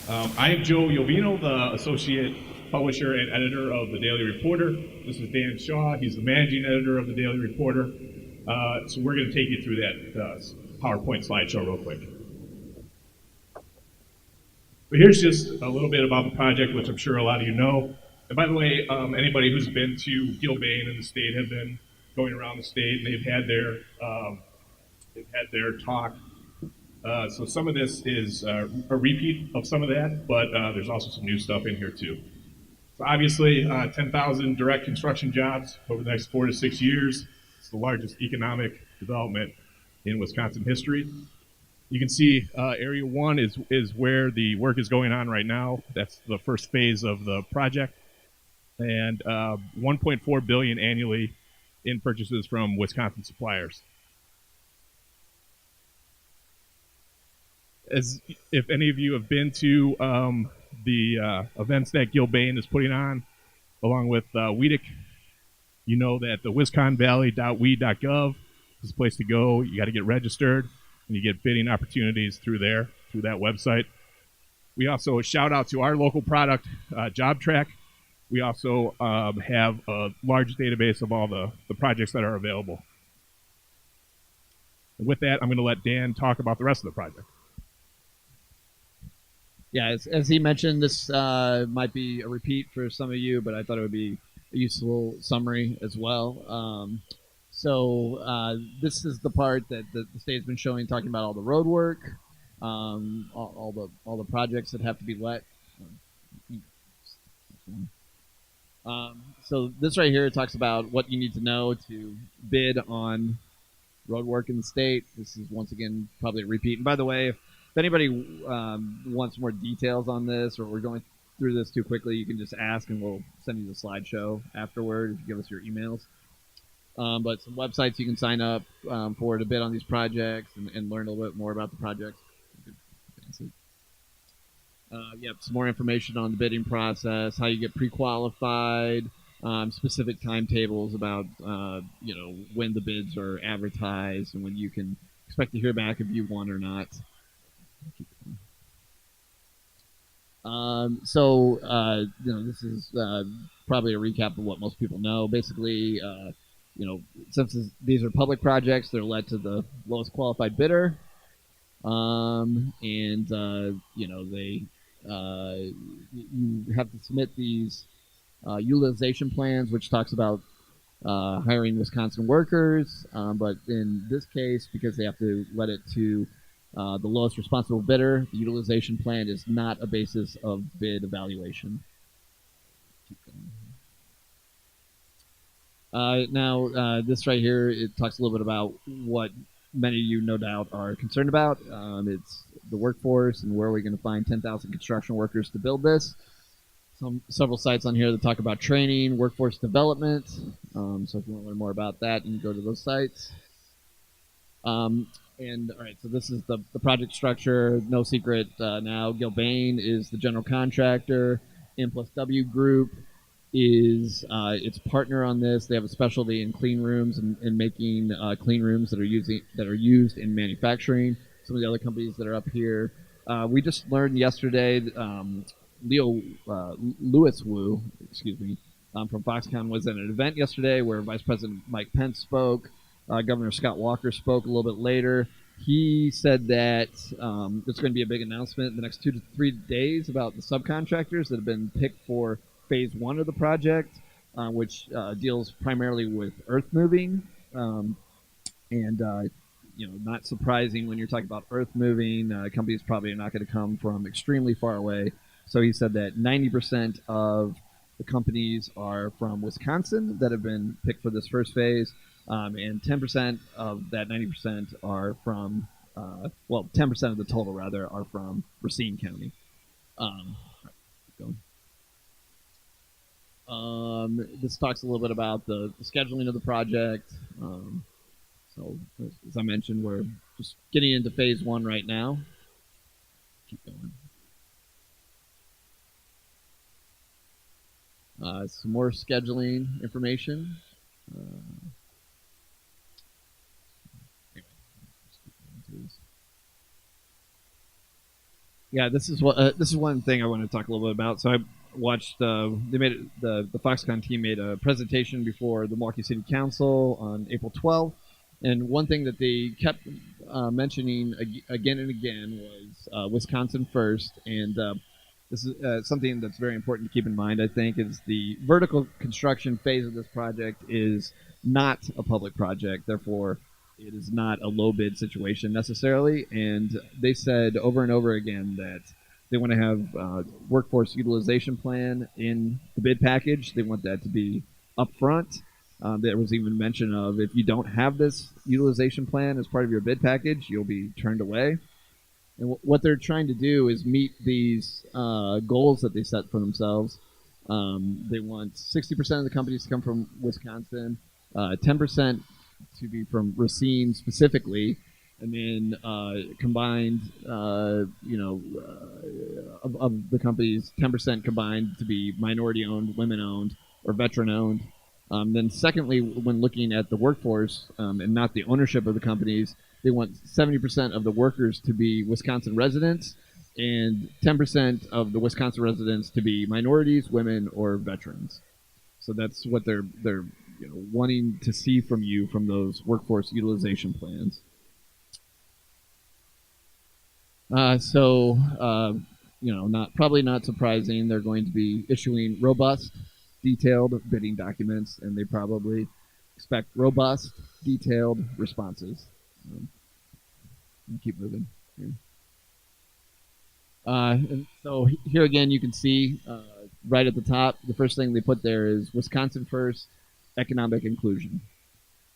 I am Joe Yovino, the associate publisher and editor of the Daily Reporter. This is Dan Shaw. He's the managing editor of the Daily Reporter. So we're going to take you through that PowerPoint slideshow real quick. But here's just a little bit about the project, which I'm sure a lot of you know. And by the way, anybody who's been to Gulbrandson in the state have been going around the state, and they've had their talk. So some of this is a repeat of some of that, but there's also some new stuff in here too. So obviously, 10,000 direct construction jobs over the next 4 to 6 years. It's the largest economic development in Wisconsin history. You can see Area 1 is where the work is going on right now. That's the first phase of the project. And $1.4 billion annually in purchases from Wisconsin suppliers. As if any of you have been to the events that Gulbrandson is putting on, along with WEDC, you know that the wisconvalley.we.gov is a place to go. You got to get registered, and you get bidding opportunities through that website. We also shout out to our local product, JobTrack. We also have a large database of all the projects that are available. And with that, I'm going to let Dan talk about the rest of the project. Yeah, as he mentioned, this might be a repeat for some of you, but I thought it would be a useful summary as well. This is the part that the state's been showing, talking about all the road work, all the projects that have to be let. So this right here talks about what you need to know to bid on road work in the state. This is once again probably a repeat. And by the way, if anybody wants more details on this, or we're going through this too quickly, you can just ask and we'll send you the slideshow afterward if you give us your emails. But some websites you can sign up for to bid on these projects and learn a little bit more about the projects. Some more information on the bidding process, how you get pre-qualified, specific timetables about when the bids are advertised and when you can expect to hear back if you won or not. This is probably a recap of what most people know. Basically, since these are public projects, they're led to the lowest qualified bidder, you have to submit these utilization plans, which talks about hiring Wisconsin workers. But in this case, because they have to let it to the lowest responsible bidder, the utilization plan is not a basis of bid evaluation. This right here, it talks a little bit about what many of you no doubt are concerned about. It's the workforce and where are we going to find 10,000 construction workers to build this. Several sites on here that talk about training, workforce development. So if you want to learn more about that, you can go to those sites. All right, so this is the project structure. No secret now, Gulbrandson is the general contractor. M+W Group is its partner on this. They have a specialty in clean rooms and making clean rooms that are used in manufacturing. Some of the other companies that are up here. We just learned yesterday Louis Wu, from Foxconn was at an event yesterday where Vice President Mike Pence spoke. Governor Scott Walker spoke a little bit later. He said that there's going to be a big announcement in the next 2 to 3 days about the subcontractors that have been picked for phase 1 of the project, which deals primarily with earth moving. Not surprising when you're talking about earth moving, companies probably are not going to come from extremely far away. So he said that 90% of the companies are from Wisconsin that have been picked for this first phase, and 10% of that 90% are from, 10% of the total, rather, are from Racine County. This talks a little bit about the scheduling of the project. So, as I mentioned, we're just getting into phase 1 right now. Keep going. Some more scheduling information. Yeah, this is one thing I want to talk a little bit about. So I watched they made the Foxconn team made a presentation before the Milwaukee City Council on April 12th, and one thing that they kept mentioning again and again was Wisconsin first, and this is something that's very important to keep in mind. I think is the vertical construction phase of this project is not a public project, therefore it is not a low bid situation necessarily, and they said over and over again that they want to have workforce utilization plan in the bid package. They want that to be upfront. There was even mention of if you don't have this utilization plan as part of your bid package, you'll be turned away. And what they're trying to do is meet these goals that they set for themselves. They want 60% of the companies to come from Wisconsin, 10% to be from Racine specifically, and then combined, of the companies, 10% combined to be minority-owned, women-owned, or veteran-owned. Then, secondly, when looking at the workforce and not the ownership of the companies, they want 70% of the workers to be Wisconsin residents and 10% of the Wisconsin residents to be minorities, women, or veterans. So that's what they're wanting to see from you from those workforce utilization plans. Not probably not surprising. They're going to be issuing robust, detailed bidding documents, and they probably expect robust, detailed responses. Keep moving. Here. And so here again, you can see right at the top, the first thing they put there is Wisconsin first, economic inclusion.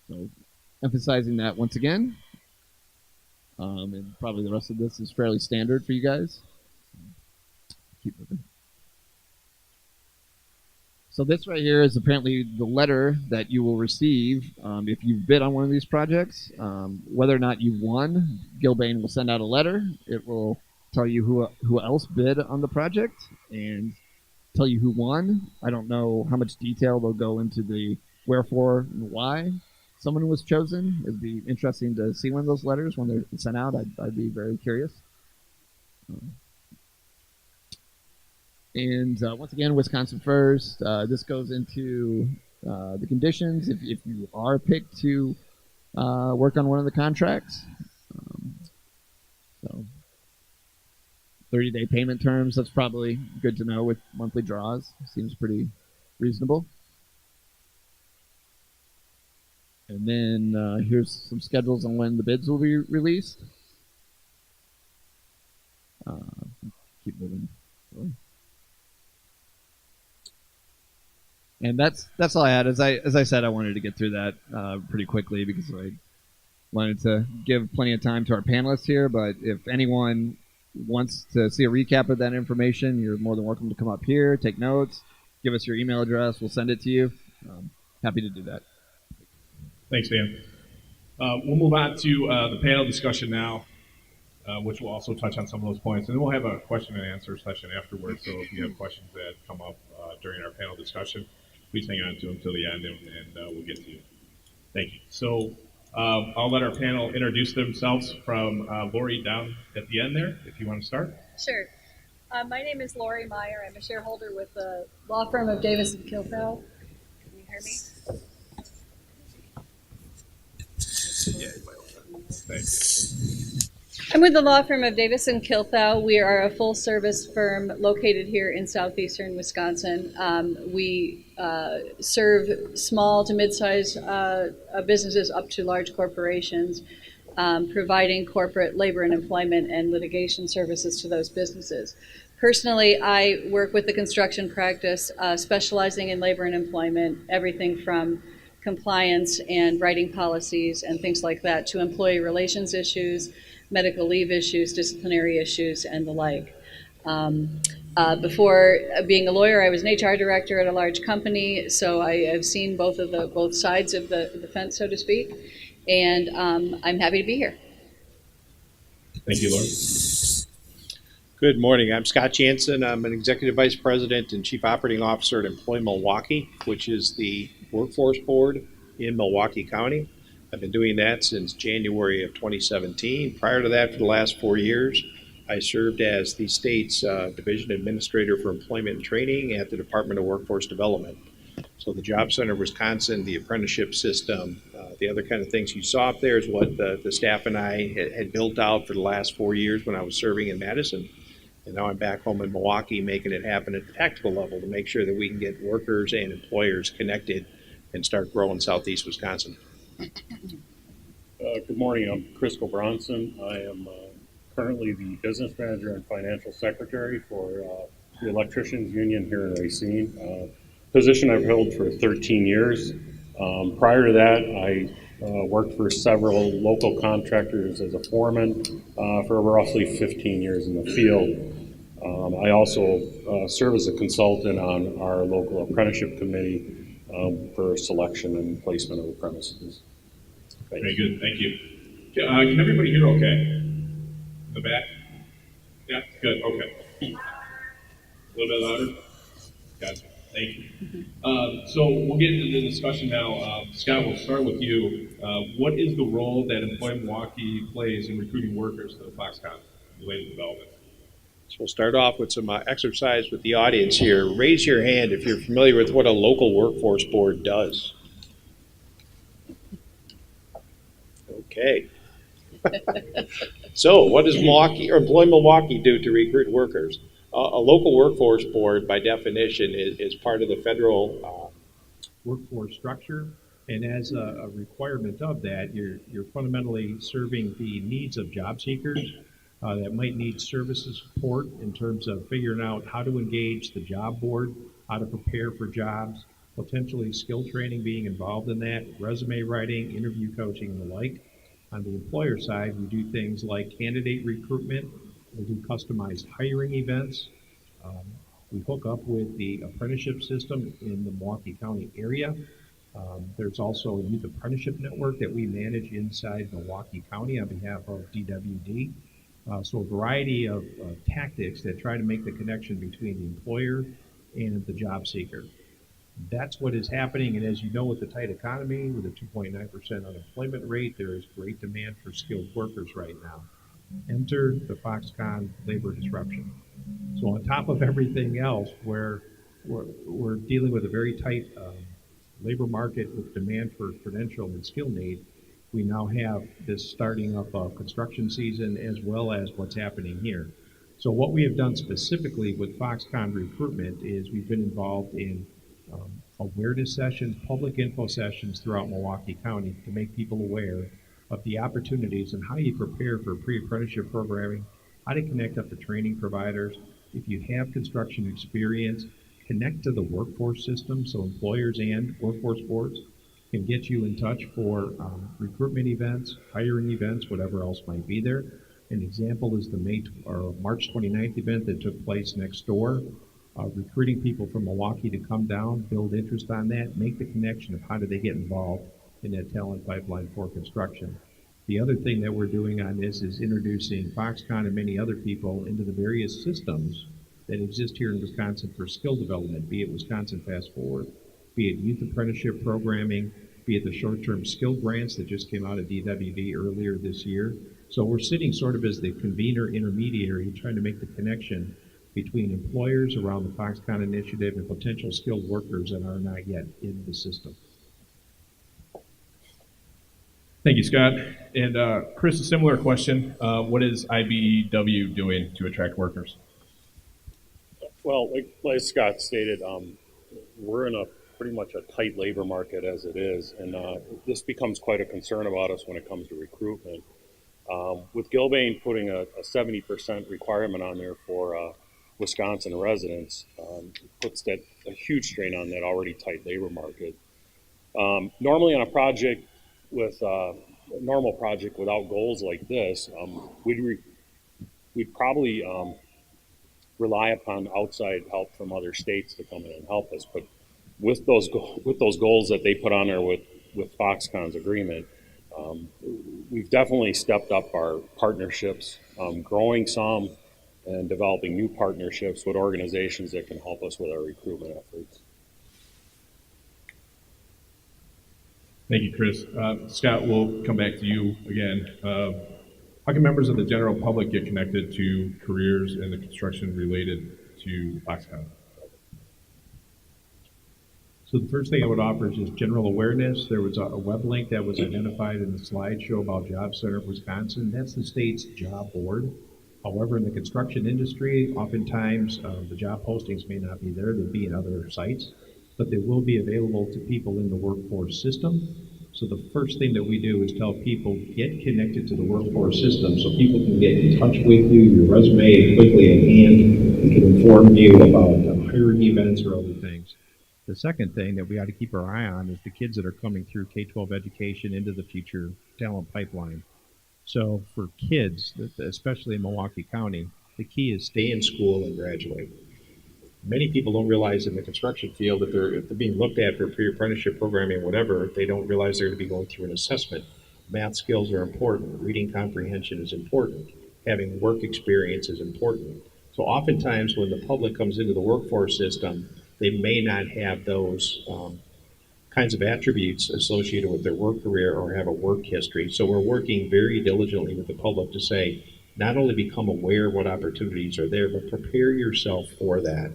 So emphasizing that once again. And probably the rest of this is fairly standard for you guys. Keep moving. So this right here is apparently the letter that you will receive if you bid on one of these projects. Whether or not you won, Gilbane will send out a letter. It will tell you who else bid on the project and tell you who won. I don't know how much detail they'll go into the wherefore and why someone was chosen. It'd be interesting to see one of those letters when they're sent out. I'd be very curious. And once again, Wisconsin first. This goes into the conditions if you are picked to work on one of the contracts. So 30-day payment terms, that's probably good to know with monthly draws. Seems pretty reasonable. And then here's some schedules on when the bids will be released. Keep moving. And that's all I had. As I said, I wanted to get through that pretty quickly because I wanted to give plenty of time to our panelists here. But if anyone wants to see a recap of that information, you're more than welcome to come up here, take notes, give us your email address. We'll send it to you. Happy to do that. Thanks, Dan. We'll move on to the panel discussion now, which will also touch on some of those points. And then we'll have a question and answer session afterwards. So if you have questions that come up during our panel discussion, please hang on to them till the end, and we'll get to you. Thank you. So I'll let our panel introduce themselves from Laurie down at the end there, if you want to start. Sure. My name is Laurie Meyer. I'm a shareholder with the law firm of Davis and Kuelthau. Can you hear me? Yeah, thanks. I'm with the law firm of Davis and Kuelthau. We are a full-service firm located here in southeastern Wisconsin. We serve small to mid-sized businesses up to large corporations, providing corporate labor and employment and litigation services to those businesses. Personally, I work with the construction practice, specializing in labor and employment, everything from compliance and writing policies and things like that to employee relations issues, medical leave issues, disciplinary issues, and the like. Before being a lawyer, I was an HR director at a large company, so I have seen both sides of the fence, so to speak, and I'm happy to be here. Thank you, Laurie. Good morning. I'm Scott Jansen. I'm an Executive Vice President and Chief Operating Officer at Employ Milwaukee, which is the workforce board in Milwaukee County. I've been doing that since January of 2017. Prior to that, for the last 4 years, I served as the state's Division Administrator for Employment and Training at the Department of Workforce Development. So the Job Center of Wisconsin, the apprenticeship system, the other kind of things you saw up there is what the staff and I had built out for the last 4 years when I was serving in Madison. And now I'm back home in Milwaukee making it happen at the tactical level to make sure that we can get workers and employers connected and start growing Southeast Wisconsin. Good morning. I'm Gulbrandson. I am currently the business manager and financial secretary for the Electricians Union here in Racine. Position I've held for 13 years. Prior to that, I worked for several local contractors as a foreman for roughly 15 years in the field. I also serve as a consultant on our local apprenticeship committee for selection and placement of apprentices. Very good, thank you. Can everybody hear okay? In the back? Yeah, good, okay. A little bit louder? Gotcha, thank you. So we'll get into the discussion now. Scott, we'll start with you. What is the role that Employment Milwaukee plays in recruiting workers to the Foxconn related development? So we'll start off with some exercise with the audience here. Raise your hand if you're familiar with what a local workforce board does. Okay. So what does Employment Milwaukee do to recruit workers? A local workforce board, by definition, is part of the federal workforce structure, and as a requirement of that, you're fundamentally serving the needs of job seekers that might need services support in terms of figuring out how to engage the job board, how to prepare for jobs, potentially skill training being involved in that, resume writing, interview coaching, and the like. On the employer side, we do things like candidate recruitment. We do customized hiring events. We hook up with the apprenticeship system in the Milwaukee County area. There's also a youth apprenticeship network that we manage inside Milwaukee County on behalf of DWD. So a variety of tactics that try to make the connection between the employer and the job seeker. That's what is happening, and as you know, with the tight economy, with a 2.9% unemployment rate, there is great demand for skilled workers right now. Enter the Foxconn labor disruption. So on top of everything else, we're dealing with a very tight labor market with demand for credential and skill need. We now have this starting up of construction season as well as what's happening here. So what we have done specifically with Foxconn recruitment is we've been involved in awareness sessions, public info sessions throughout Milwaukee County to make people aware of the opportunities and how you prepare for pre-apprenticeship programming, how to connect up to training providers. If you have construction experience, connect to the workforce system so employers and workforce boards can get you in touch for recruitment events, hiring events, whatever else might be there. An example is the March 29th event that took place next door. Recruiting people from Milwaukee to come down, build interest on that, make the connection of how do they get involved in that talent pipeline for construction. The other thing that we're doing on this is introducing Foxconn and many other people into the various systems that exist here in Wisconsin for skill development, be it Wisconsin Fast Forward, be it youth apprenticeship programming, be it the short-term skill grants that just came out of DWD earlier this year. So we're sitting sort of as the convener intermediary trying to make the connection between employers around the Foxconn initiative and potential skilled workers that are not yet in the system. Thank you, Scott. And Chris, a similar question. What is IBEW doing to attract workers? Well, like Scott stated, we're in a pretty much a tight labor market as it is, and this becomes quite a concern about us when it comes to recruitment. With Gilbane putting a 70% requirement on there for Wisconsin residents, puts a huge strain on that already tight labor market. Normally on a project with a normal project without goals like this, we'd probably rely upon outside help from other states to come in and help us. But with those goals that they put on there with Foxconn's agreement, we've definitely stepped up our partnerships, growing some and developing new partnerships with organizations that can help us with our recruitment efforts. Thank you, Chris. Scott, we'll come back to you again. How can members of the general public get connected to careers in the construction related to Foxconn? So the first thing I would offer is just general awareness. There was a web link that was identified in the slideshow about Job Center of Wisconsin. That's the state's job board. However, in the construction industry, oftentimes the job postings may not be there. They'll be in other sites, but they will be available to people in the workforce system. So the first thing that we do is tell people, get connected to the workforce system so people can get in touch with you, your resume quickly at hand, and can inform you about hiring events or other things. The second thing that we ought to keep our eye on is the kids that are coming through K-12 education into the future talent pipeline. So for kids, especially in Milwaukee County, the key is Stay in school and graduate. Many people don't realize in the construction field that if they're being looked at for pre-apprenticeship programming or whatever, they don't realize they're going to be going through an assessment. Math skills are important. Reading comprehension is important. Having work experience is important. So oftentimes when the public comes into the workforce system, they may not have those kinds of attributes associated with their work career or have a work history. So we're working very diligently with the public to say, not only become aware of what opportunities are there, but prepare yourself for that.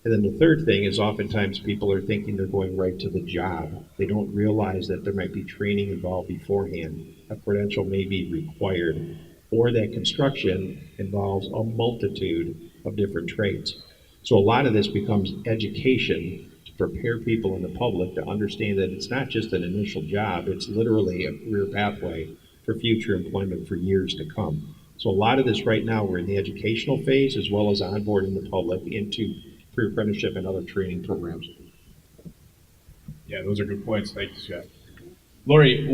And then the third thing is oftentimes people are thinking they're going right to the job. They don't realize that there might be training involved beforehand. A credential may be required, or that construction involves a multitude of different trades. So a lot of this becomes education to prepare people in the public to understand that it's not just an initial job, it's literally a career pathway for future employment for years to come. So a lot of this right now, we're in the educational phase as well as onboarding the public into pre-apprenticeship and other training programs. Yeah, those are good points. Thank you, Scott. Laurie,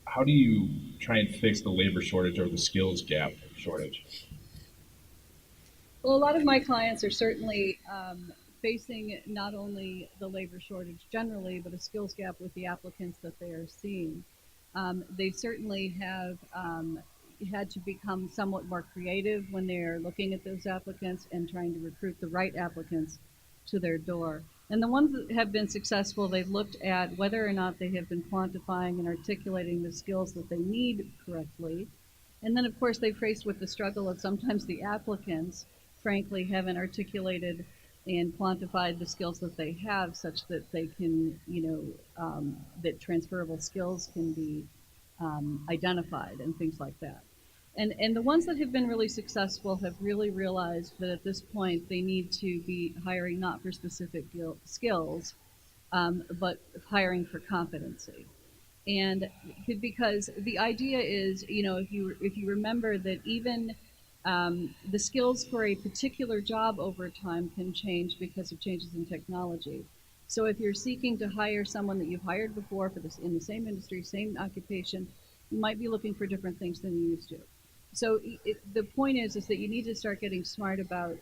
how do you try and fix the labor shortage or the skills gap shortage? Well, a lot of my clients are certainly facing not only the labor shortage generally, but a skills gap with the applicants that they are seeing. They certainly have had to become somewhat more creative when they're looking at those applicants and trying to recruit the right applicants to their door. And the ones that have been successful, they've looked at whether or not they have been quantifying and articulating the skills that they need correctly. And then, of course, they're faced with the struggle of sometimes the applicants, frankly, haven't articulated and quantified the skills that they have such that they can, that transferable skills can be identified and things like that. And the ones that have been really successful have really realized that at this point they need to be hiring not for specific skills, but hiring for competency. And because the idea is, if you remember that even the skills for a particular job over time can change because of changes in technology. So if you're seeking to hire someone that you've hired before for this in the same industry, same occupation, you might be looking for different things than you used to. So the point is that you need to start getting smart about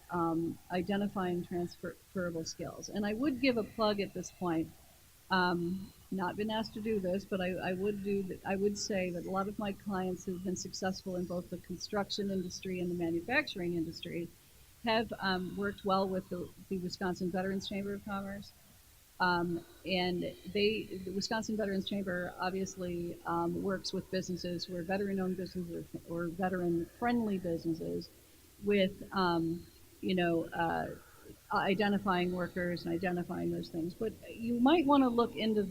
identifying transferable skills. And I would give a plug at this point. Not been asked to do this, but I would say that a lot of my clients who've been successful in both the construction industry and the manufacturing industry have worked well with the Wisconsin Veterans Chamber of Commerce. And the Wisconsin Veterans Chamber obviously works with businesses who are veteran-owned businesses or veteran-friendly businesses with, identifying workers and identifying those things. But you might want to look into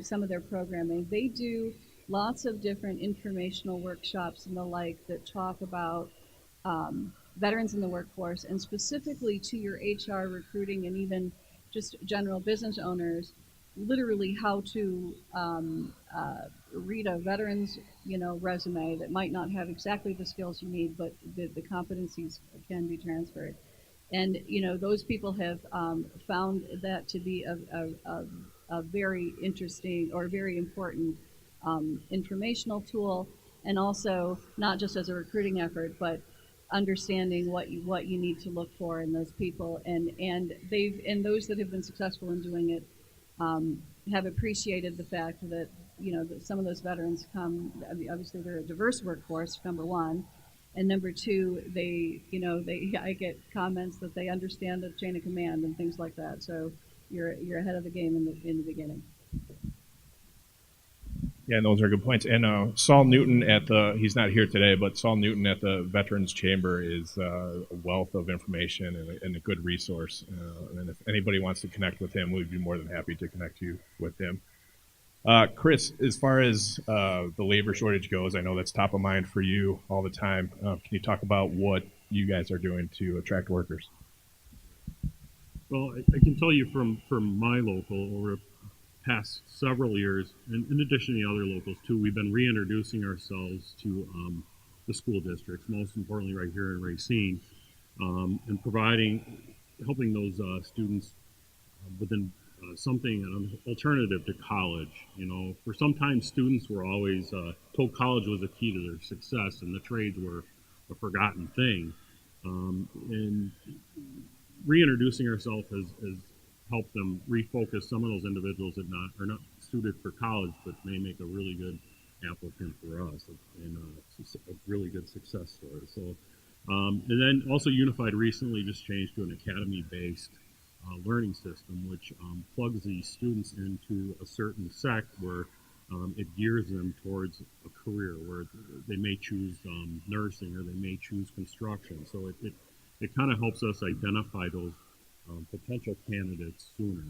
some of their programming. They do lots of different informational workshops and the like that talk about veterans in the workforce, and specifically to your HR, recruiting, and even just general business owners, literally how to read a veteran's resume that might not have exactly the skills you need, but the competencies can be transferred. And those people have found that to be a very interesting or very important informational tool, and also not just as a recruiting effort, but understanding what you need to look for in those people, and those that have been successful in doing it have appreciated the fact that that some of those veterans come. I mean, obviously they're a diverse workforce, number one, and number two, I get comments that they understand the chain of command and things like that. So you're ahead of the game in the beginning. Yeah, and those are good points. And Saul Newton he's not here today, but Saul Newton at the Veterans Chamber is a wealth of information and a good resource. And if anybody wants to connect with him, we'd be more than happy to connect you with him. Chris, as far as the labor shortage goes, I know that's top of mind for you all the time. Can you talk about what you guys are doing to attract workers? Well, I can tell you from my local, over the past several years, and in addition to the other locals too, we've been reintroducing ourselves to the school districts, most importantly right here in Racine, and helping those students within something, an alternative to college. You know, for some time students were always told college was a key to their success, and the trades were a forgotten thing. And reintroducing ourselves has helped them refocus some of those individuals that are not suited for college, but may make a really good applicant for us and a really good success story. So, and then also Unified recently just changed to an academy-based learning system, which plugs these students into a certain sect where it gears them towards a career where they may choose nursing or they may choose construction. So it kind of helps us identify those potential candidates sooner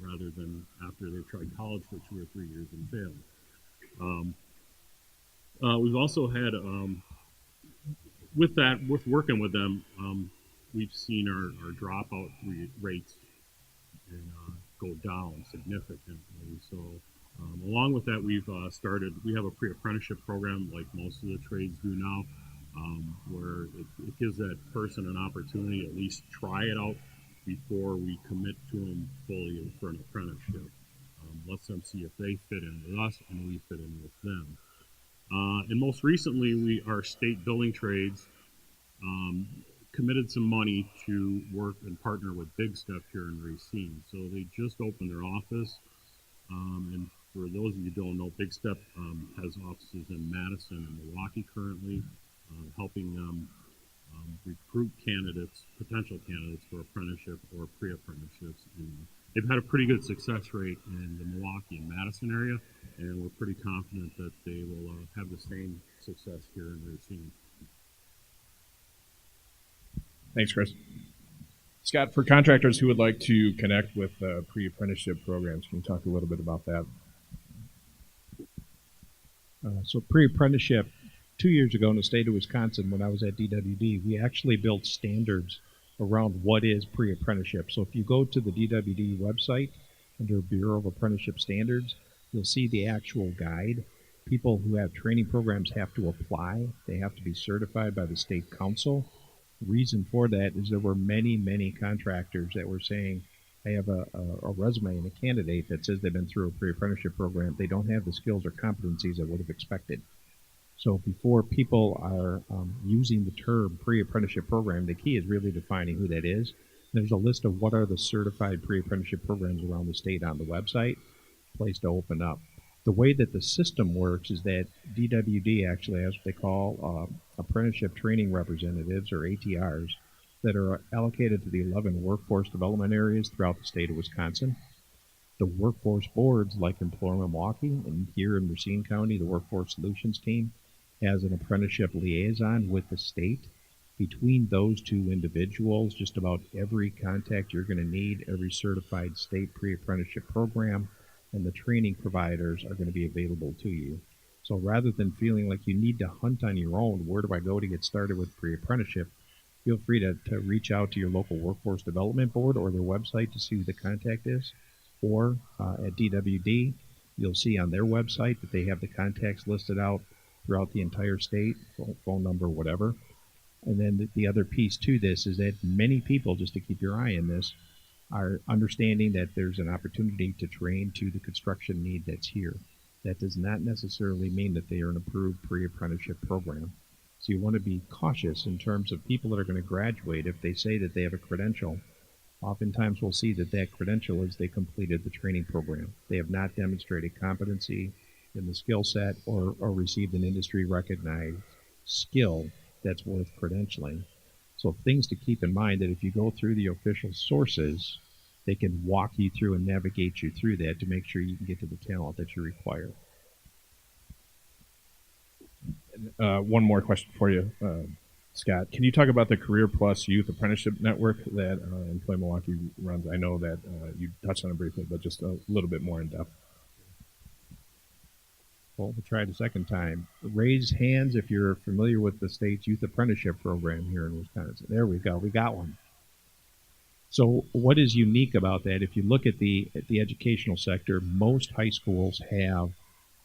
rather than after they've tried college for 2 or 3 years and failed. We've also had, with working with them, we've seen our dropout rates go down significantly. So along with that, we have a pre-apprenticeship program like most of the trades do now, where it gives that person an opportunity to at least try it out before we commit to them fully for an apprenticeship. Lets them see if they fit in with us and we fit in with them. And most recently, our state building trades committed some money to work and partner with Big Step here in Racine. So they just opened their office. And for those of you who don't know, Big Step has offices in Madison and Milwaukee currently, helping them recruit potential candidates for apprenticeship or pre-apprenticeships. And they've had a pretty good success rate in the Milwaukee and Madison area, and we're pretty confident that they will have the same success here in Racine. Thanks, Chris. Scott, for contractors who would like to connect with pre-apprenticeship programs, can you talk a little bit about that? So pre-apprenticeship, 2 years ago in the state of Wisconsin, when I was at DWD, we actually built standards around what is pre-apprenticeship. So if you go to the DWD website under Bureau of Apprenticeship Standards, you'll see the actual guide. People who have training programs have to apply. They have to be certified by the state council. The reason for that is there were many, many contractors that were saying, I have a resume and a candidate that says they've been through a pre-apprenticeship program. They don't have the skills or competencies I would have expected. So before people are using the term pre-apprenticeship program, the key is really defining who that is. There's a list of what are the certified pre-apprenticeship programs around the state on the website, place to open up. The way that the system works is that DWD actually has what they call apprenticeship training representatives, or ATRs, that are allocated to the 11 workforce development areas throughout the state of Wisconsin. The workforce boards, like Employer Milwaukee, and here in Racine County, the Workforce Solutions team has an apprenticeship liaison with the state. Between those two individuals, just about every contact you're going to need, every certified state pre-apprenticeship program, and the training providers are going to be available to you. So rather than feeling like you need to hunt on your own, where do I go to get started with pre-apprenticeship, feel free to reach out to your local workforce development board or their website to see who the contact is. Or at DWD, you'll see on their website that they have the contacts listed out throughout the entire state, phone number, whatever. And then the other piece to this is that many people, just to keep your eye on this, are understanding that there's an opportunity to train to the construction need that's here. That does not necessarily mean that they are an approved pre-apprenticeship program. So you want to be cautious in terms of people that are going to graduate. If they say that they have a credential, oftentimes we'll see that that credential is they completed the training program. They have not demonstrated competency in the skill set or received an industry recognized skill that's worth credentialing. So things to keep in mind that if you go through the official sources, they can walk you through and navigate you through that to make sure you can get to the talent that you require. One more question for you, Scott. Can you talk about the Career Plus Youth Apprenticeship Network that Employ Milwaukee runs? I know that you touched on it briefly, but just a little bit more in depth. Well, we'll try it a second time. Raise hands if you're familiar with the state's youth apprenticeship program here in Wisconsin. There we go. We got one. So what is unique about that? If you look at the educational sector, most high schools have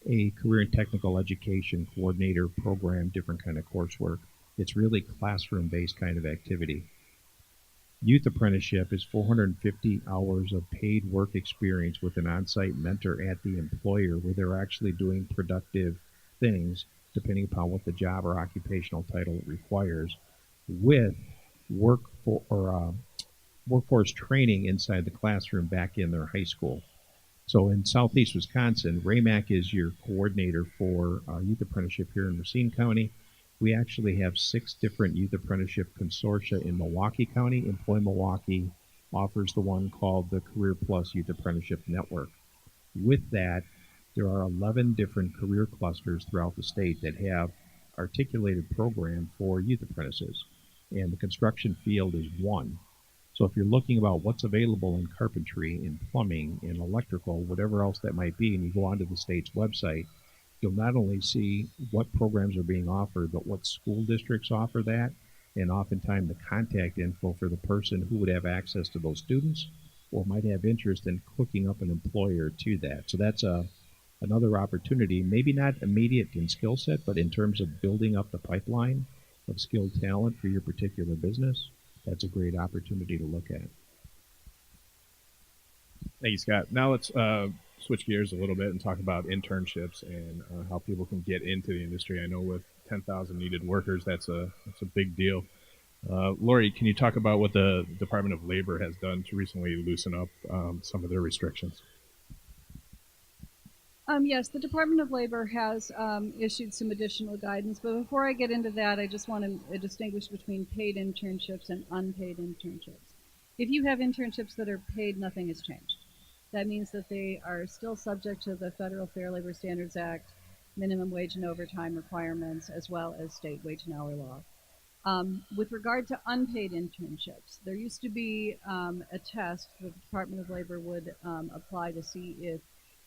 a career and technical education coordinator program, different kind of coursework. It's really classroom-based kind of activity. Youth apprenticeship is 450 hours of paid work experience with an on-site mentor at the employer where they're actually doing productive things depending upon what the job or occupational title requires with workforce training inside the classroom back in their high school. So in southeast Wisconsin, RAMAC is your coordinator for youth apprenticeship here in Racine County. We actually have 6 different youth apprenticeship consortia in Milwaukee County. Employ Milwaukee offers the one called the Career Plus Youth Apprenticeship Network. With that, there are 11 different career clusters throughout the state that have articulated program for youth apprentices, and the construction field is one. So if you're looking about what's available in carpentry, in plumbing, in electrical, whatever else that might be, and you go onto the state's website, you'll not only see what programs are being offered, but what school districts offer that, and oftentimes the contact info for the person who would have access to those students or might have interest in hooking up an employer to that. So that's another opportunity, maybe not immediate in skill set, but in terms of building up the pipeline of skilled talent for your particular business. That's a great opportunity to look at. Thank you, Scott. Now let's switch gears a little bit and talk about internships and how people can get into the industry. I know with 10,000 needed workers, that's a big deal. Laurie, can you talk about what the Department of Labor has done to recently loosen up some of their restrictions? Yes, the Department of Labor has issued some additional guidance, but before I get into that, I just want to distinguish between paid internships and unpaid internships. If you have internships that are paid, nothing has changed. That means that they are still subject to the Federal Fair Labor Standards Act, minimum wage and overtime requirements, as well as state wage and hour law. With regard to unpaid internships, there used to be a test that the Department of Labor would apply to see if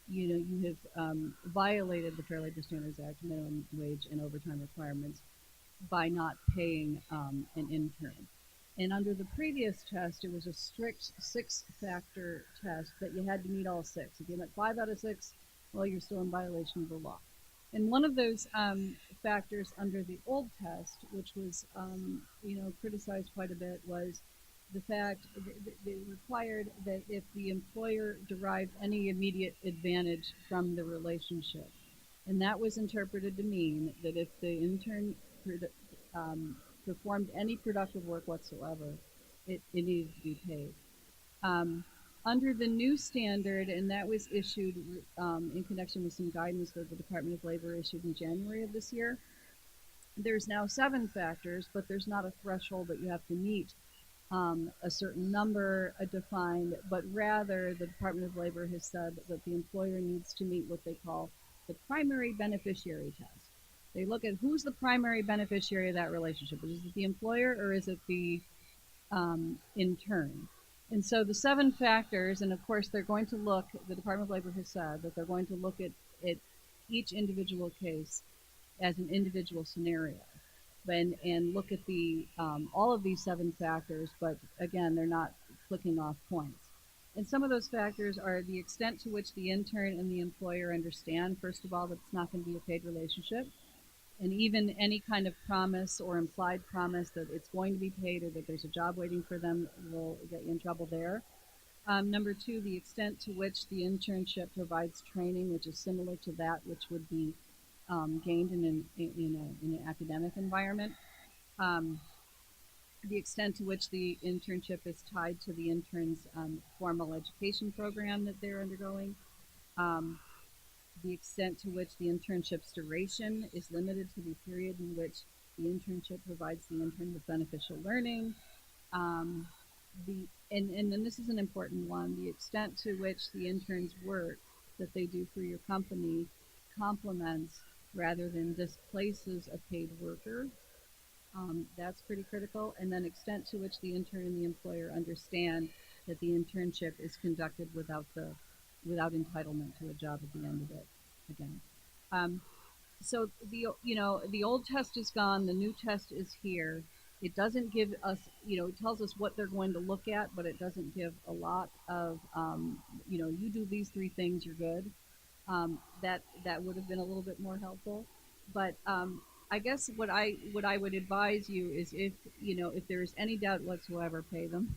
you have violated the Fair Labor Standards Act, minimum wage and overtime requirements by not paying an intern. And under the previous test, it was a strict 6-factor test that you had to meet all 6. If you met 5 out of 6, well, you're still in violation of the law. And one of those factors under the old test, which was criticized quite a bit, was the fact that it required that if the employer derived any immediate advantage from the relationship, and that was interpreted to mean that if the intern performed any productive work whatsoever, it needed to be paid. Under the new standard, and that was issued in connection with some guidance that the Department of Labor issued in January of this year, there's now 7 factors, but there's not a threshold that you have to meet a certain number defined, but rather the Department of Labor has said that the employer needs to meet what they call the primary beneficiary test. They look at who's the primary beneficiary of that relationship. Is it the employer or is it the intern? And so the 7 factors, and of course they're going to look, the Department of Labor has said that they're going to look at each individual case as an individual scenario. And look at the all of these 7 factors, but again, they're not clicking off points. And some of those factors are the extent to which the intern and the employer understand, first of all, that it's not going to be a paid relationship, and even any kind of promise or implied promise that it's going to be paid or that there's a job waiting for them will get you in trouble there. Number 2, the extent to which the internship provides training, which is similar to that which would be gained in an academic environment. The extent to which the internship is tied to the intern's formal education program that they're undergoing. The extent to which the internship's duration is limited to the period in which the internship provides the intern with beneficial learning. And then this is an important one, the extent to which the intern's work that they do for your company complements rather than displaces a paid worker. That's pretty critical. And then extent to which the intern and the employer understand that the internship is conducted without entitlement to a job at the end of it. Again, um, so the old test is gone, the new test is here. It doesn't give us, it tells us what they're going to look at, but it doesn't give a lot of, you do these three things, you're good. That would have been a little bit more helpful. But I guess what I would advise you is if there is any doubt whatsoever, pay them.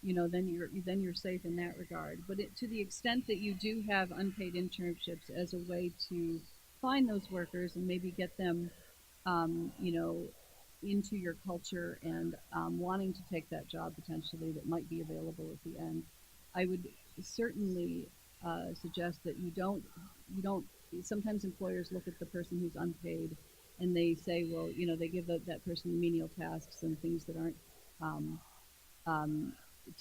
Then you're safe in that regard. But to the extent that you do have unpaid internships as a way to find those workers and maybe get them, into your culture and wanting to take that job potentially that might be available at the end, I would certainly suggest that you don't. Sometimes employers look at the person who's unpaid and they say, well, they give that person menial tasks and things that aren't um, um,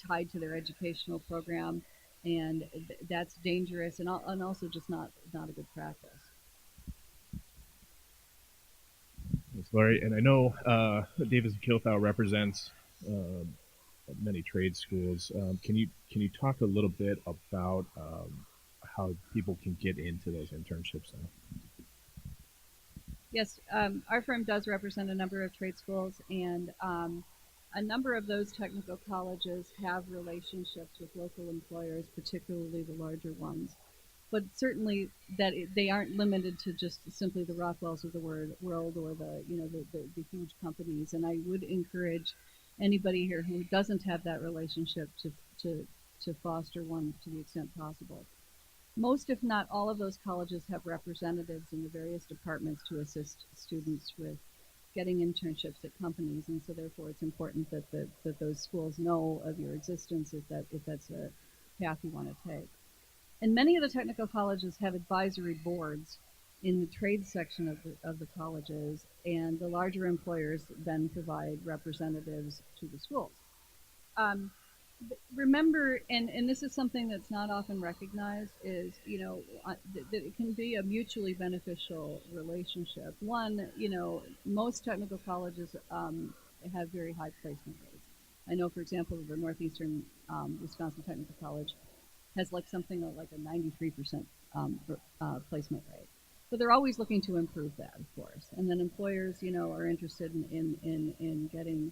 tied to their educational program, and that's dangerous and also just not a good practice. Thanks, Laurie. And I know Davis and Kuelthau represents many trade schools. Can you talk a little bit about how people can get into those internships now? Yes, our firm does represent a number of trade schools, and a number of those technical colleges have relationships with local employers, particularly the larger ones. But certainly they aren't limited to just simply the Rockwells of the world or the huge companies. And I would encourage anybody here who doesn't have that relationship to to foster one to the extent possible. Most, if not all, of those colleges have representatives in the various departments to assist students with getting internships at companies, and so therefore it's important that those schools know of your existence if that's a path you want to take. And many of the technical colleges have advisory boards in the trade section of the colleges, and the larger employers then provide representatives to the schools. Um, Remember, and this is something that's not often recognized, is that it can be a mutually beneficial relationship. One, most technical colleges have very high placement rates. I know, for example, the Northeastern Wisconsin Technical College has like something like a 93% placement rate. But they're always looking to improve that, of course. And then employers, are interested in getting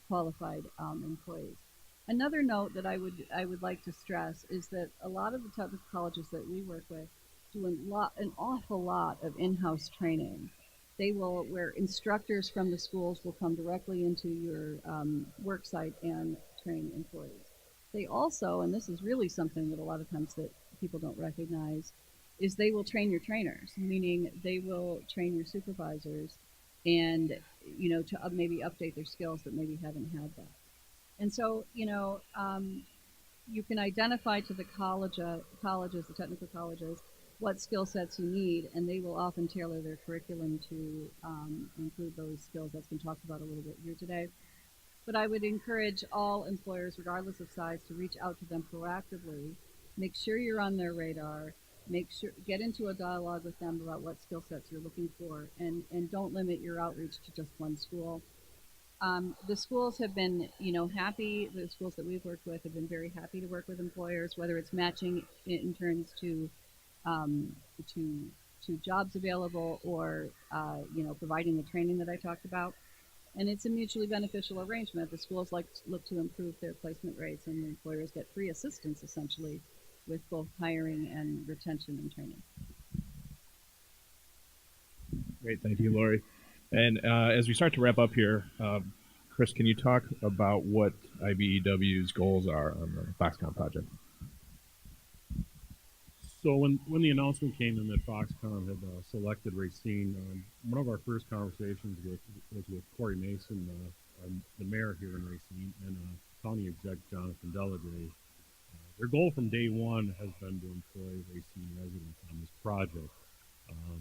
qualified employees. Another note that I would like to stress is that a lot of the technical colleges that we work with do an awful lot of in-house training. Where instructors from the schools will come directly into your work site and train employees. They also, and this is really something that a lot of times that people don't recognize, is they will train your trainers, meaning they will train your supervisors and, to maybe update their skills that maybe haven't had that. And so, you can identify to the colleges, the technical colleges, what skill sets you need, and they will often tailor their curriculum to include those skills. That's been talked about a little bit here today. But I would encourage all employers, regardless of size, to reach out to them proactively. Make sure you're on their radar. Get into a dialogue with them about what skill sets you're looking for, and don't limit your outreach to just one school. The schools have been, happy. The schools that we've worked with have been very happy to work with employers, whether it's matching interns um, to to jobs available or providing the training that I talked about. And it's a mutually beneficial arrangement. The schools look to improve their placement rates, and the employers get free assistance essentially with both hiring and retention and training. Great, thank you, Laurie. And as we start to wrap up here, Chris, can you talk about what IBEW's goals are on the Foxconn project? So when the announcement came in that Foxconn had selected Racine, one of our first conversations was with Corey Mason, the mayor here in Racine, and county exec Jonathan Deladay. Their goal from day one has been to employ Racine residents on this project.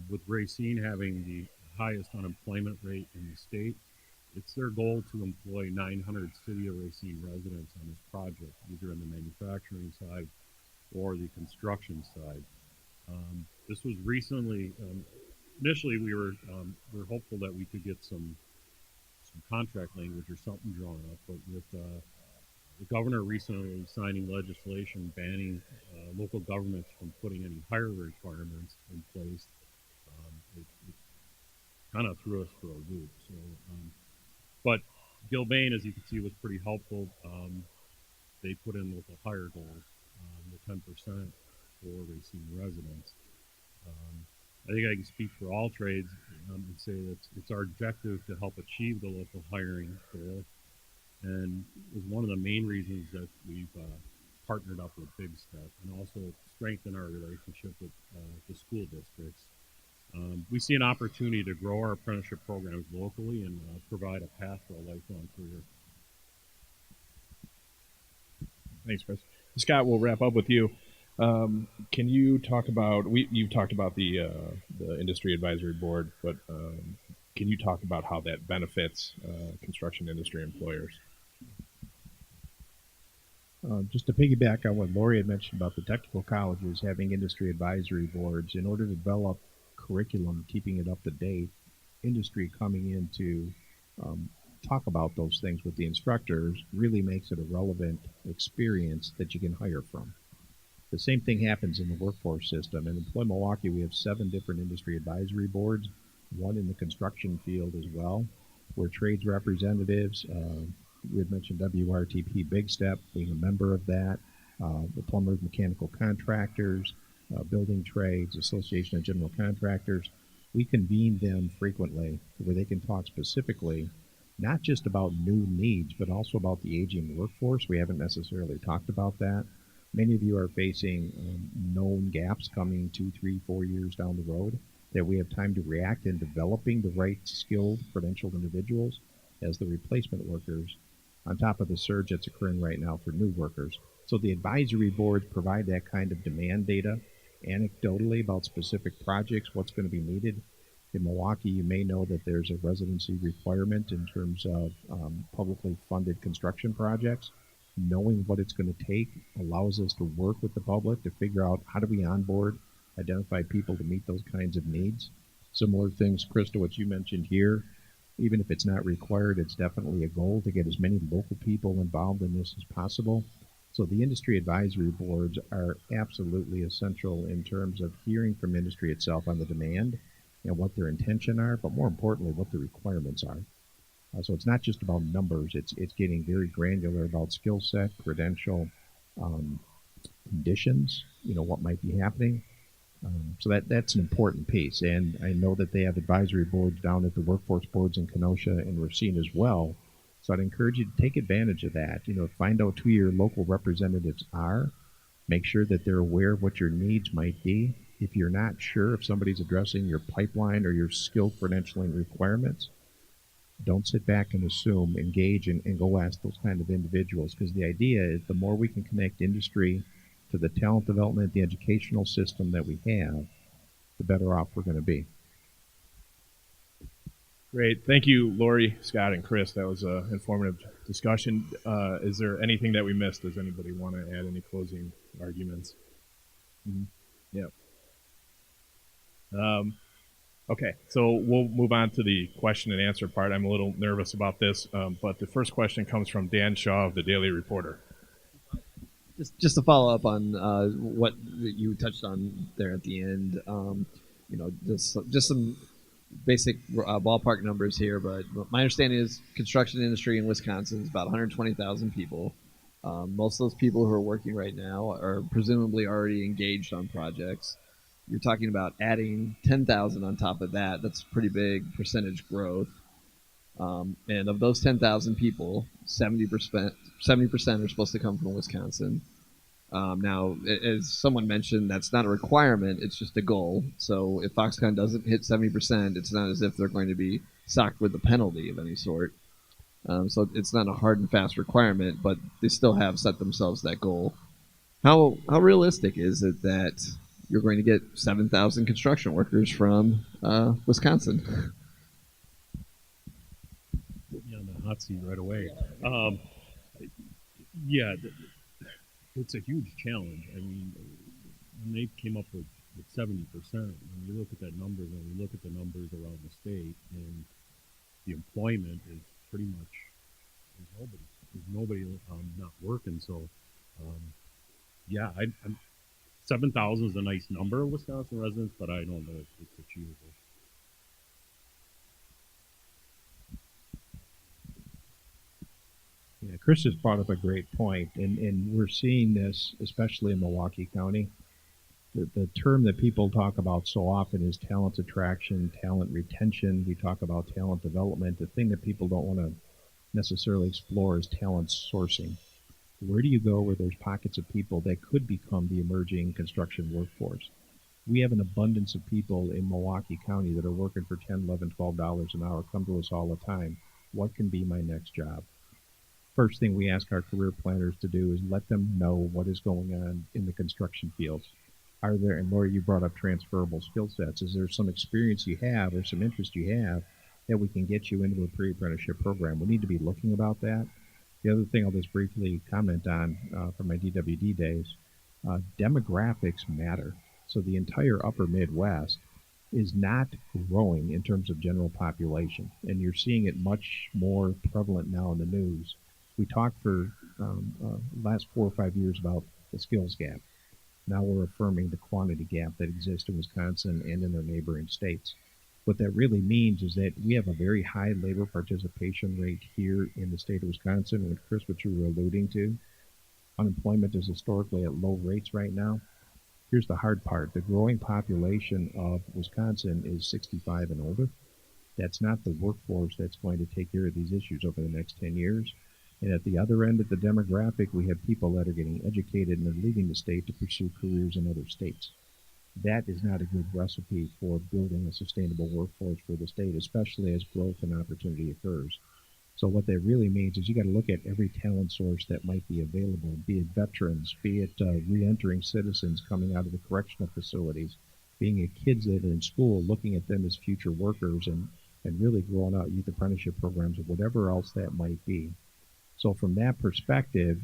With Racine having the highest unemployment rate in the state, it's their goal to employ 900 City of Racine residents on this project, either in the manufacturing side or the construction side. This was recently initially we were hopeful that we could get some contract language or something drawn up, but with the governor recently signing legislation banning local governments from putting any hire requirements in place, it kind of threw us for a loop. So, but Gilbane, as you can see, was pretty helpful. They put in local hire goals, the 10% for Racine residents. I think I can speak for all trades and say that it's our objective to help achieve the local hiring goal, and is one of the main reasons that we've partnered up with Big Step and also strengthen our relationship with the school districts. We see an opportunity to grow our apprenticeship programs locally and provide a path for a lifelong career. Thanks, Chris. Scott, we'll wrap up with you. Can you talk about, you've talked about the industry advisory board, but can you talk about how that benefits construction industry employers? Just to piggyback on what Laurie had mentioned about the technical colleges having industry advisory boards, in order to develop curriculum, keeping it up to date, industry coming in to talk about those things with the instructors really makes it a relevant experience that you can hire from. The same thing happens in the workforce system. In Employ Milwaukee, we have 7 different industry advisory boards, one in the construction field as well, where trades representatives, we had mentioned WRTP Big Step, being a member of that, the plumbers, mechanical contractors, building trades, Association of General Contractors. We convene them frequently where they can talk specifically, not just about new needs, but also about the aging workforce. We haven't necessarily talked about that. Many of you are facing known gaps coming 2, 3, 4 years down the road that we have time to react in developing the right skilled, credentialed individuals as the replacement workers on top of the surge that's occurring right now for new workers. So the advisory boards provide that kind of demand data anecdotally about specific projects, what's going to be needed. In Milwaukee, you may know that there's a residency requirement in terms of publicly funded construction projects. Knowing what it's going to take allows us to work with the public to figure out how do we onboard, identify people to meet those kinds of needs. Similar things, Chris, to what you mentioned here. Even if it's not required, it's definitely a goal to get as many local people involved in this as possible. So the industry advisory boards are absolutely essential in terms of hearing from industry itself on the demand and what their intention are, but more importantly, what the requirements are. So it's not just about numbers, it's getting very granular about skill set, credential, conditions, what might be happening. So that's an important piece. And I know that they have advisory boards down at the workforce boards in Kenosha and Racine as well. So I'd encourage you to take advantage of that. Find out who your local representatives are. Make sure that they're aware of what your needs might be. If you're not sure if somebody's addressing your pipeline or your skill credentialing requirements, don't sit back and assume, engage and go ask those kind of individuals, because the idea is the more we can connect industry to the talent development, the educational system that we have, the better off we're going to be. Great. Thank you, Laurie, Scott, and Chris. That was an informative discussion. Is there anything that we missed? Does anybody want to add any closing arguments? Mm-hmm. Yeah. Okay, so we'll move on to the question and answer part. I'm a little nervous about this, but the first question comes from Dan Shaw of the Daily Reporter. Just to follow up on what you touched on there at the end, just some basic ballpark numbers here, but my understanding is construction industry in Wisconsin is about 120,000 people. Most of those people who are working right now are presumably already engaged on projects. You're talking about adding 10,000 on top of that. That's pretty big percentage growth. And of those 10,000 people, 70% are supposed to come from Wisconsin. Now, as someone mentioned, that's not a requirement. It's just a goal. So if Foxconn doesn't hit 70%, it's not as if they're going to be socked with a penalty of any sort. So it's not a hard and fast requirement, but they still have set themselves that goal. How realistic is it that you're going to get 7,000 construction workers from Wisconsin? Put me on the hot seat right away. It's a huge challenge. I mean, when they came up with it's 70%. When you look at that number, then we look at the numbers around the state, and the employment is pretty much there's nobody not working. So, yeah, I'm 7,000 is a nice number of Wisconsin residents, but I don't know if it's achievable. Yeah, Chris has brought up a great point, and we're seeing this, especially in Milwaukee County. The term that people talk about so often is talent attraction, talent retention. We talk about talent development. The thing that people don't want to necessarily explore is talent sourcing. Where do you go where there's pockets of people that could become the emerging construction workforce? We have an abundance of people in Milwaukee County that are working for $10, $11, $12 an hour, come to us all the time. What can be my next job? First thing we ask our career planners to do is let them know what is going on in the construction fields. Are there, and Laurie, you brought up transferable skill sets. Is there some experience you have or some interest you have that we can get you into a pre-apprenticeship program? We need to be looking about that. The other thing I'll just briefly comment on from my DWD days, demographics matter. So the entire upper Midwest is not growing in terms of general population, and you're seeing it much more prevalent now in the news. We talked for last 4 or 5 years about the skills gap. Now we're affirming the quantity gap that exists in Wisconsin and in their neighboring states. What that really means is that we have a very high labor participation rate here in the state of Wisconsin, and Chris, what you were alluding to, unemployment is historically at low rates right now. Here's the hard part. The growing population of Wisconsin is 65 and older. That's not the workforce that's going to take care of these issues over the next 10 years. And at the other end of the demographic, we have people that are getting educated and are leaving the state to pursue careers in other states. That is not a good recipe for building a sustainable workforce for the state, especially as growth and opportunity occurs. So what that really means is you got to look at every talent source that might be available, be it veterans, be it re-entering citizens coming out of the correctional facilities, being it kids that are in school, looking at them as future workers, and really growing out youth apprenticeship programs or whatever else that might be. So from that perspective,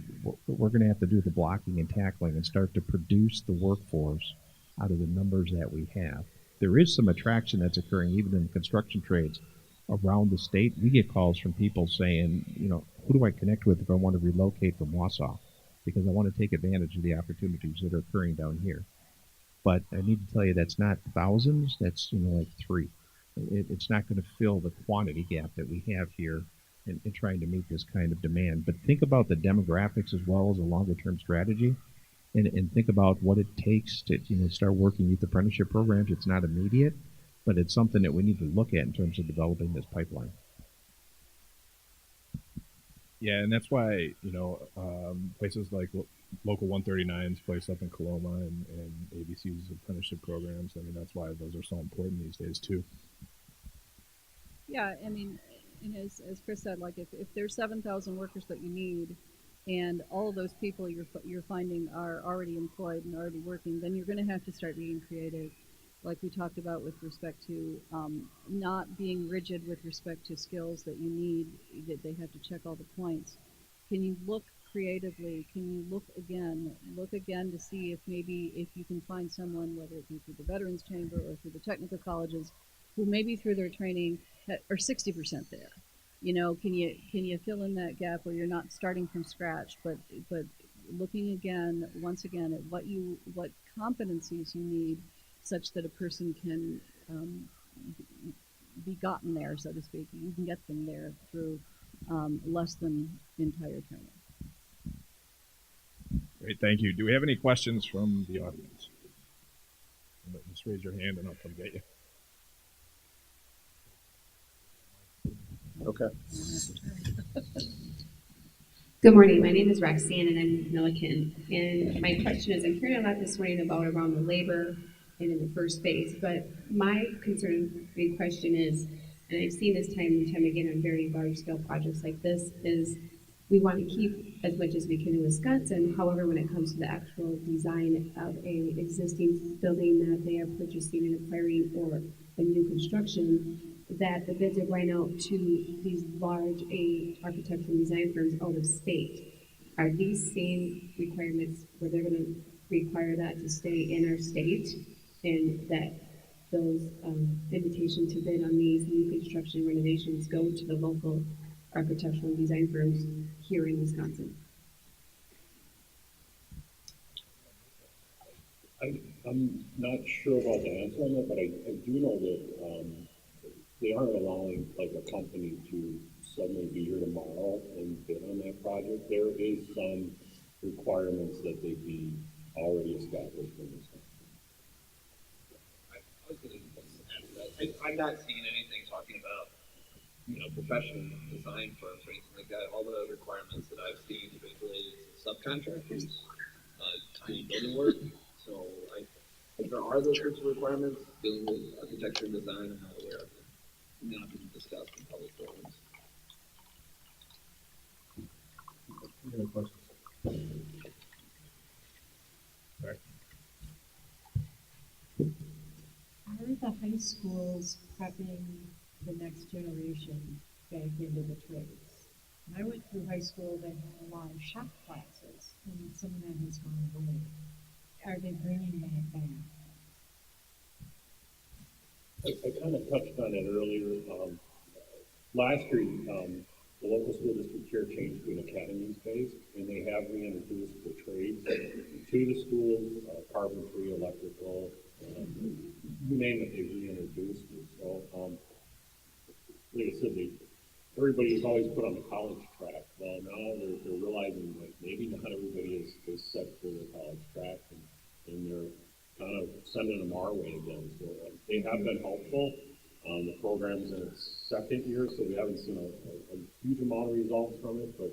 we're going to have to do the blocking and tackling and start to produce the workforce out of the numbers that we have. There is some attraction that's occurring even in construction trades around the state. We get calls from people saying, you know, who do I connect with if I want to relocate from Wausau? Because I want to take advantage of the opportunities that are occurring down here. But I need to tell you that's not thousands, that's, you know, like 3. It's not going to fill the quantity gap that we have here in trying to meet this kind of demand. But think about the demographics as well as a longer term strategy, and think about what it takes to, you know, start working youth apprenticeship programs. It's not immediate, but it's something that we need to look at in terms of developing this pipeline. Yeah, and that's why, you know, places like Local 139's place up in Coloma and ABC's apprenticeship programs, I mean, that's why those are so important these days too. Yeah, I mean, and as Chris said, like if there's 7,000 workers that you need, and all of those people you're finding are already employed and already working, then you're going to have to start being creative, like we talked about with respect to not being rigid with respect to skills that you need, that they have to check all the points. Can you look creatively? Can you look again to see if maybe if you can find someone, whether it be through the Veterans Chamber or through the technical colleges, who maybe through their training are 60% there. You know, can you fill in that gap where you're not starting from scratch, but looking once again at what competencies you need, such that a person can be gotten there, so to speak. You can get them there through less than entire training. Great, thank you. Do we have any questions from the audience? Just raise your hand and I'll come get you. Okay. Good morning. My name is Racine and I'm Milliken. And my question is, I'm hearing a lot this morning about around the labor and in the first phase, but my concern, big question is, and I've seen this time and time again on very large scale projects like this, is we want to keep as much as we can in Wisconsin. However, when it comes to the actual design of a existing building that they are purchasing and acquiring or a new construction, that the bids are going out to these large architectural design firms out of state. Are these same requirements where they're going to require that to stay in our state and that those invitations to bid on these new construction renovations go to the local architectural and design firms here in Wisconsin. I'm not sure about the answer on that, but I do know that they aren't allowing like a company to suddenly be here tomorrow and bid on that project. There is some requirements that they be already established in this. I'm not seeing anything talking about, professional design firms or anything like that. All the requirements that I've seen have been related to subcontractors, tiny building work. So if there are those sorts of requirements dealing with architecture and design, I'm not aware of them. Not being discussed in public forums. Any other questions? All right. Are the high schools prepping the next generation back into the trades? When I went through high school, they had a lot of shop classes, and some of that has gone away. Are they bringing that back? I kind of touched on it earlier. Last year, the local school district here changed to an academy space, and they have reintroduced the trades to the schools, carpentry, electrical, you name it, they reintroduced it. So, like I said, everybody was always put on the college track. Well, now they're realizing that maybe not everybody is set for the college track, and they're kind of sending them our way again. So they have been helpful. The program's in its second year, so we haven't seen a huge amount of results from it, but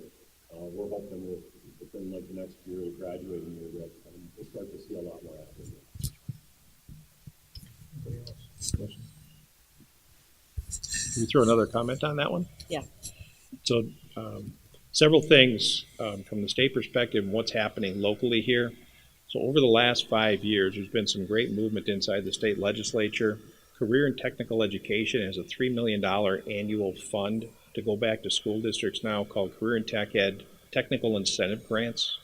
we're hoping within like the next year of graduating year that we'll start to see a lot more activity. Anybody else? Questions? Can we throw another comment on that one? Yeah. So several things from the state perspective and what's happening locally here. So over the last 5 years, there's been some great movement inside the state legislature. Career and Technical Education has a $3 million annual fund to go back to school districts now called Career and Tech Ed Technical Incentive Grants.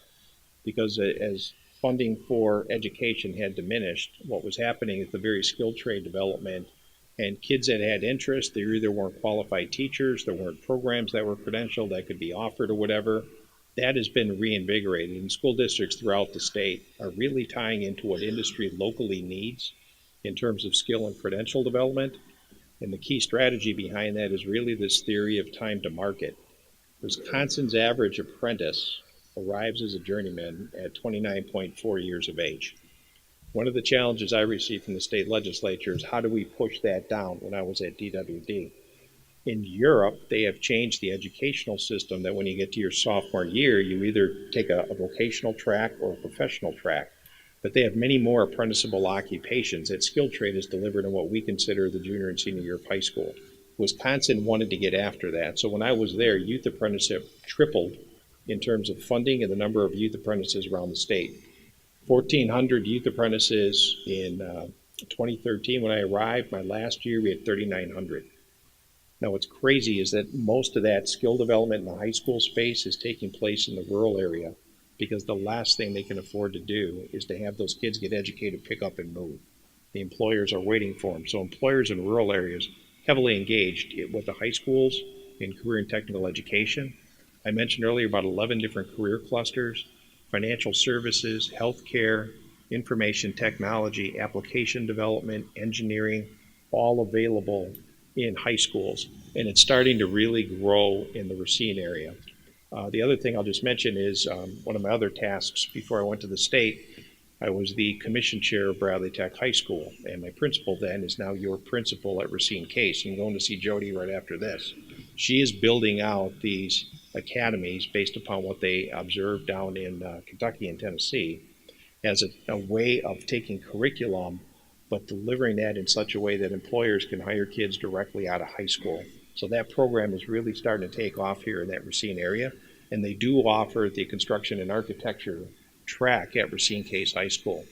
Because as funding for education had diminished, what was happening is the very skilled trade development, and kids that had interest, there either weren't qualified teachers, there weren't programs that were credentialed that could be offered or whatever. That has been reinvigorated, and school districts throughout the state are really tying into what industry locally needs in terms of skill and credential development. And the key strategy behind that is really this theory of time to market. Wisconsin's average apprentice arrives as a journeyman at 29.4 years of age. One of the challenges I received from the state legislature is how do we push that down when I was at DWD? In Europe, they have changed the educational system that when you get to your sophomore year, you either take a vocational track or a professional track. But they have many more apprenticeable occupations that skilled trade is delivered in what we consider the junior and senior year of high school. Wisconsin wanted to get after that. So when I was there, youth apprenticeship tripled in terms of funding and the number of youth apprentices around the state. 1,400 youth apprentices in 2013 when I arrived. My last year, we had 3,900. Now, what's crazy is that most of that skill development in the high school space is taking place in the rural area because the last thing they can afford to do is to have those kids get educated, pick up, and move. The employers are waiting for them. So employers in rural areas heavily engaged with the high schools in career and technical education. I mentioned earlier about 11 different career clusters, financial services, healthcare, information technology, application development, engineering, all available in high schools. And it's starting to really grow in the Racine area. The other thing I'll just mention is one of my other tasks before I went to the state, I was the commission chair of Bradley Tech High School, and my principal then is now your principal at Racine Case. I'm going to see Jody right after this. She is building out these academies based upon what they observed down in Kentucky and Tennessee as a way of taking curriculum but delivering that in such a way that employers can hire kids directly out of high school. So that program is really starting to take off here in that Racine area, and they do offer the construction and architecture track at Racine Case High School.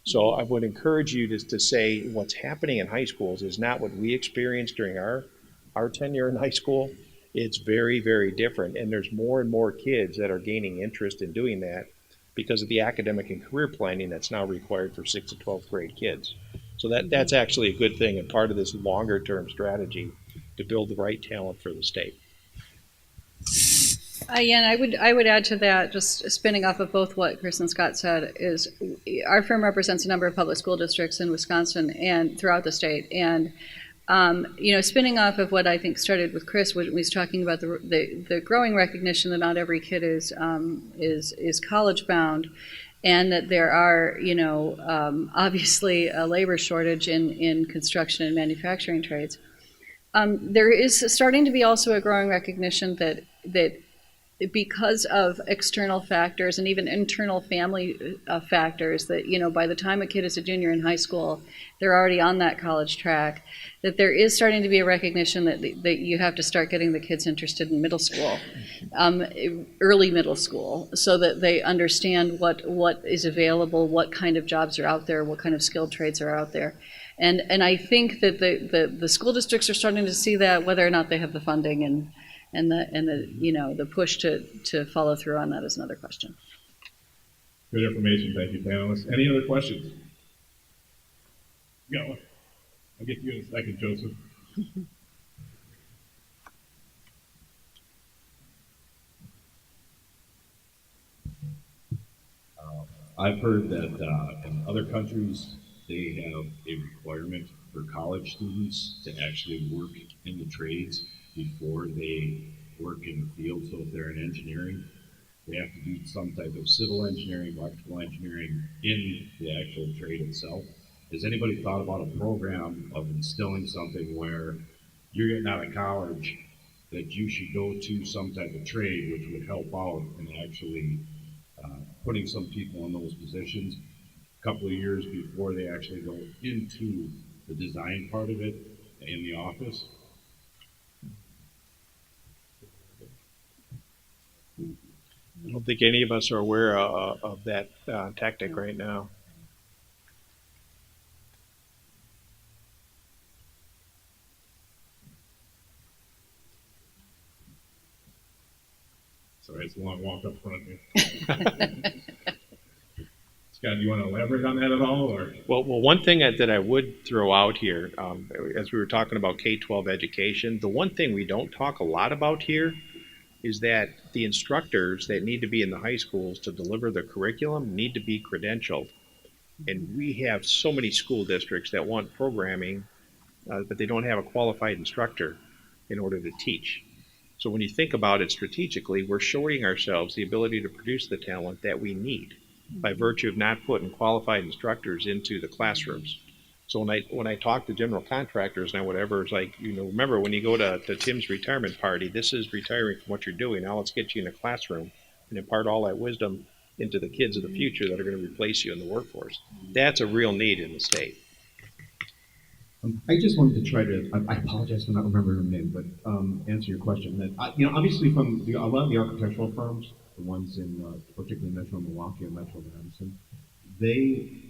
So I would encourage you to say what's happening in high schools is not what we experienced during our tenure in high school. It's very, very different, and there's more and more kids that are gaining interest in doing that because of the academic and career planning that's now required for 6th to 12th grade kids. So that's actually a good thing and part of this longer-term strategy to build the right talent for the state. Yeah, and I would add to that, just spinning off of both what Chris and Scott said, is our firm represents a number of public school districts in Wisconsin and throughout the state. And spinning off of what I think started with Chris when he was talking about the growing recognition that not every kid is college bound, and that there are obviously a labor shortage in construction and manufacturing trades. There is starting to be also a growing recognition that because of external factors and even internal family factors, that by the time a kid is a junior in high school, they're already on that college track, that there is starting to be a recognition that you have to start getting the kids interested in middle school, early middle school, so that they understand what is available, what kind of jobs are out there, what kind of skilled trades are out there. And I think that the school districts are starting to see that, whether or not they have the funding and the push to follow through on that is another question. Good information. Thank you, panelists. Any other questions? Go. I'll get to you in a second, Joseph. I've heard that in other countries they have a requirement for college students to actually work in the trades before they work in the field. So if they're in engineering, they have to do some type of civil engineering, electrical engineering in the actual trade itself. Has anybody thought about a program of instilling something where you're getting out of college that you should go to some type of trade which would help out in actually putting some people in those positions a couple of years before they actually go into the design part of it in the office? I don't think any of us are aware of that tactic right now. Sorry, it's a long walk up front here. Scott, do you want to elaborate on that at all? Or? Well, one thing that I would throw out here, as we were talking about K-12 education, the one thing we don't talk a lot about here is that the instructors that need to be in the high schools to deliver the curriculum need to be credentialed. And we have so many school districts that want programming, but they don't have a qualified instructor in order to teach. So when you think about it strategically, we're shorting ourselves the ability to produce the talent that we need by virtue of not putting qualified instructors into the classrooms. So when I talk to general contractors and whatever, it's like, remember when you go to Tim's retirement party, this is retiring from what you're doing. Now let's get you in a classroom and impart all that wisdom into the kids of the future that are going to replace you in the workforce. That's a real need in the state. I just wanted to try to, I apologize for not remembering her name, but answer your question. That obviously from a lot of the architectural firms, the ones in particularly Metro Milwaukee and Metro Jansen, they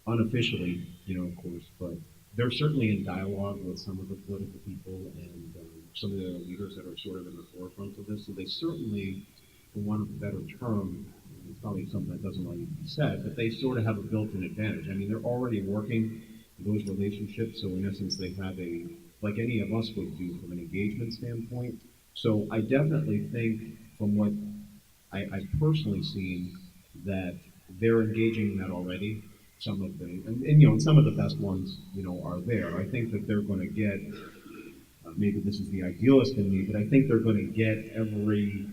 unofficially, of course, but they're certainly in dialogue with some of the political people and some of the leaders that are sort of in the forefront of this. So they certainly, for want of a better term, it's probably something that doesn't really need to be said, but they sort of have a built-in advantage. I mean, they're already working those relationships, so in essence they have like any of us would do from an engagement standpoint. So I definitely think from what I've personally seen that they're engaging in that already. Some of the, and some of the best ones, are there. I think that they're going to get, maybe this is the idealist in me, but I think they're going to get every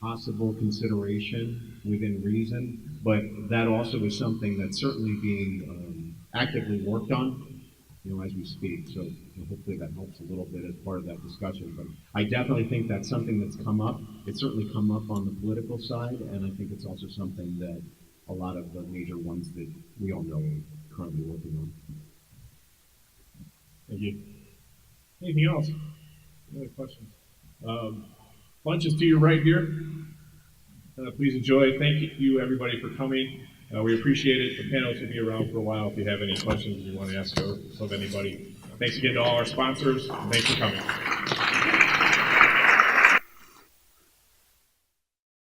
possible consideration within reason, but that also is something that's certainly being actively worked on, as we speak. So hopefully that helps a little bit as part of that discussion. But I definitely think that's something that's come up. It's certainly come up on the political side, and I think it's also something that a lot of the major ones that we all know are currently working on. Thank you. Anything else? Any other questions? Lunch is to your right here. Please enjoy. Thank you, everybody, for coming. We appreciate it. The panelists will be around for a while if you have any questions you want to ask of anybody. Thanks again to all our sponsors. Thanks for coming.